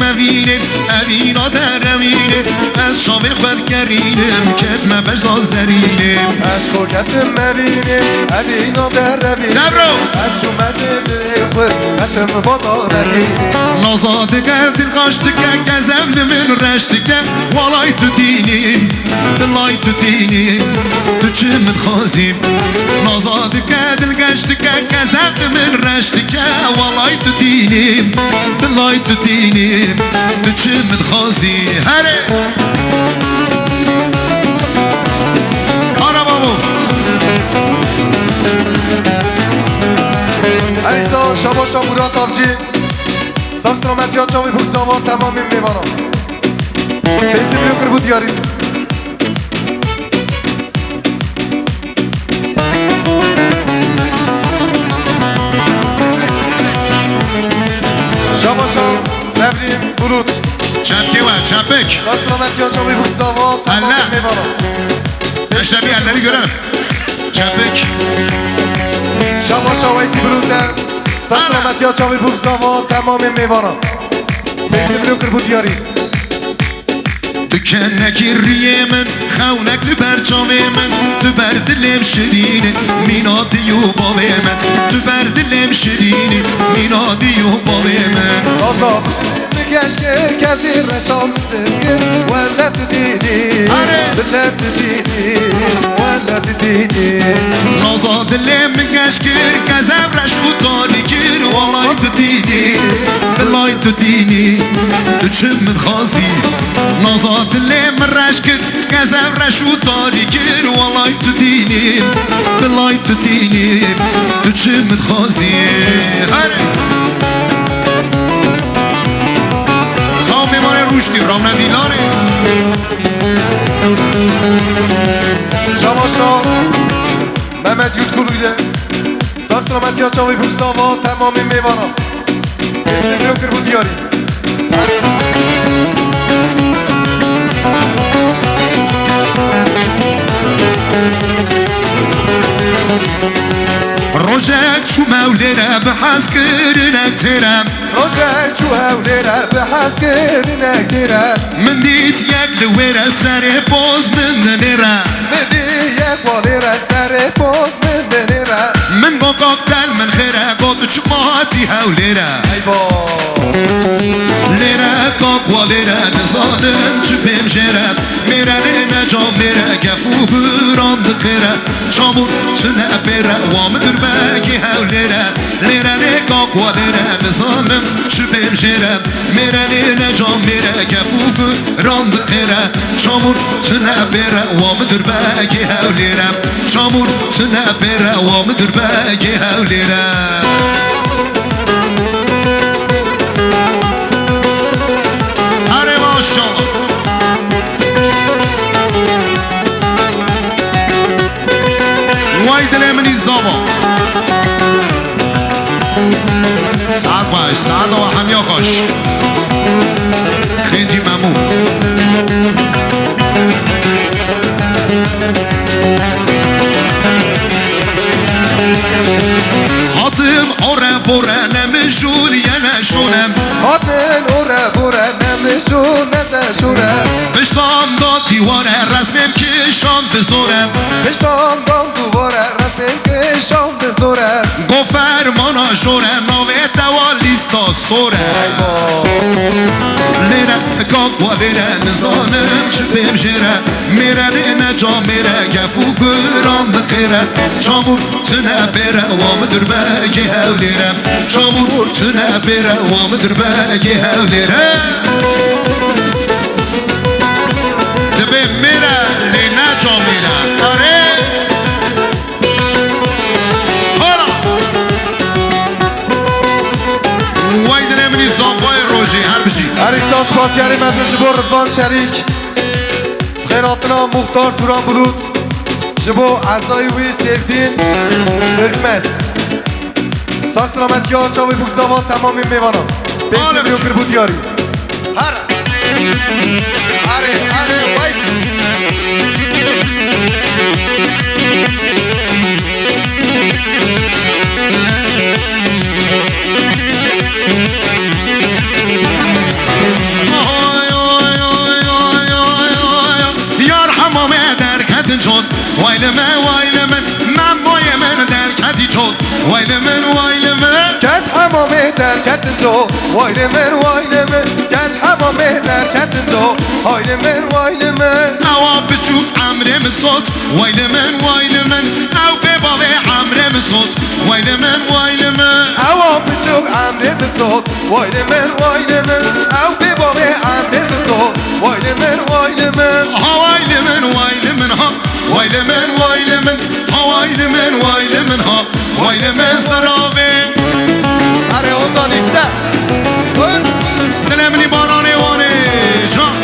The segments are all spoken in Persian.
مبینه اوینا در امینه از شام خود گرینم کت مبجد آزرینه از خوکت مبینه اوینا در امینه دبرو از شمت خود هتم بازارینه نازاده گردین قاشته که گزم من رشته که والای تو دینیم دلای تو دینیم تو چه من خوازیم نازاده گردین قاشته که گزم من رشته که والای تو دینیم دلای تو دینیم تو چه من خوازیم هره آره بابو علیسا شباشا مراد آبجی ساک سلامتی ها چاوی بوکساوا تمامی میوانم بیستی بلیو کر بود یاری شباشا نبریم بلوت چپکی و چپک ساک سلامتی ها چاوی بوکساوا تمامی میوانم اشتبی elleri görelim çepek شباشا ویسی بلوتن ساک سلامتی ها چاوی بوکساوا تمامی میوانم بیستی بلیو کر بود یاری دکنکی ریه من خونک لبرچامه من تو بردلم شرینه مینادی و بابه من تو بردلم شرینه مینادی و بابه من آزا بگش که کسی رشان بگه ولد دیدی ولد دیدی ولد دیدی نازا دلم گش کر گزم رشو تاری کر والای تو دینی بلای تو دینی تو چه من خازی نازا دلم رش کر گزم رشو تاری کر والای تو دینی بلای تو دینی تو چه من خازی روشتی رام ندیلانه شماشا مهمت یود کلویده ساک سلامتی ها چاوی بوکساوا تمامی میوانم بیستی بلیو کر بود یاری روزک چو مولره به حس کرنک ترم روزک چو هولره به حس کرنک ترم من دیت یک لویره سر باز من نره من دی یک والیره سر باز من نره من با قاقتل من خیره قاد چماتی هولیره ای با لیره قاق والیره نزانم چو پیم جره میره نجام میره گفو براند قیره چامون تنه بیره وام در بگی هولیره لیره قاق والیره نزانم چو پیم جره میره نجام میره گفو براند قیره چامون تنه بیره وام در بگی هولیره چامون تنه بیره وام در بگی هولیره هره ماشا وای دل منی زاوا ساعت باش ساعت و همیا خوش خیلی ممنون هاتم اوره بوره نمشون یه نشونم هاتن اوره بوره نمشون نزشونم بشتام داد دیواره رسمیم کشان بزورم بشتام دام دوباره رسمیم کشان بزورم گو فرمانا جوره نوه دوالیستا سوره لیره کاک و لیره نزانم شبیم جیره میره نجا میره گفو گرام بخیره چامور تنه بیره وام در بگی هولیره چامور تنه بیره وام در بگی هولیره دبه میره لی نجا میره آره وای دل منی زنبای روژی هر بشی علیسا سپاسیاری مزه جبو رضوان شریک خیراتنا مختار توران بلود جبو اعضای وی سیفدین ترکمز ساک سلامتی ها چاوی بوکزاوا تمامی میوانم بیسی بیو کر بود یاری هره وایسی جد وایل من مای من در کدی جد وایل من گز حمامه در کتنجا وایل من گز حمامه در کتنجا وایل من او بچو عمرم صوت وایل من او به باب عمرم صوت وایل من او بچوک عمره بسود وایل من او به باب عمره بسود وایل من ها وایل من ها وایل من ها وایل من ها وایل من سراوه اره اوزانی سر دلمنی بارانه وانه جان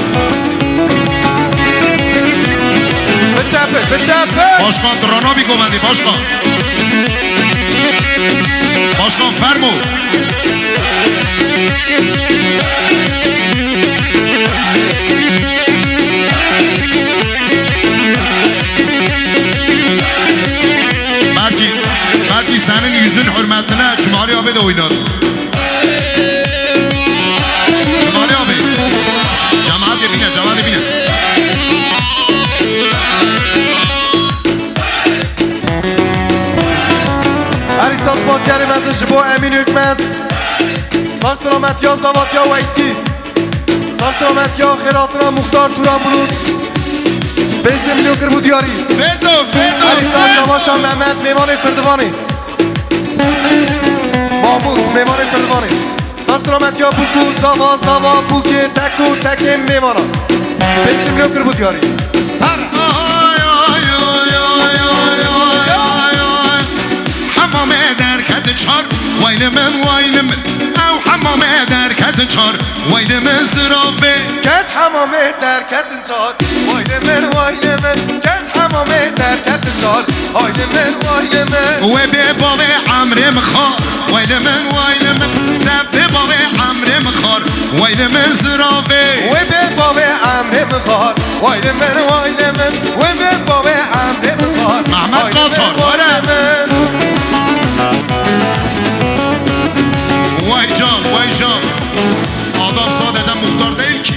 بچپه باشقان درانا بی گوبندی باشقان فرمو belki senin yüzün hürmetine Cumali abi de oynar. Cumali abi. Cemaat bine. هر ساز بازیاری مثل جبو امین ارکمز ساز سلامت یا زوات یا ویسی ساز سلامت یا خیراتنا مختار توران بلود 5 میلیون کربو دیاری هر ساز شماشا محمد میمان کردوانی محمود میمان کردوانی ساز سلامت یا بوکو زاوا بوکه تک میمانا 5 میلیون کربو دیاری حمامه در کد چار وایل من او حمامه در کد چار وایل من زرافه گز حمامه در کد چار وایل من گز حمامه در کد چار وایل من و به باب عمرم خار وایل من به باب عمرم خار وایل من زرافه و به باب عمرم خار وایل من و به باب عمرم خار محمد قاطار وای جان adam sadece muhtar değil ki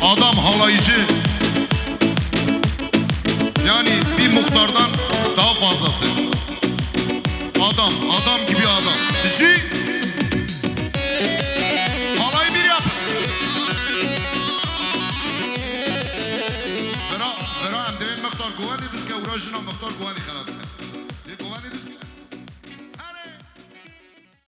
adam halaycı yani bir muhtardan daha fazlası adam gibi adam bizi halayı bir yap Vera em devin muhtar kuvveti düzke uğraşına muhtar kuvveti xelat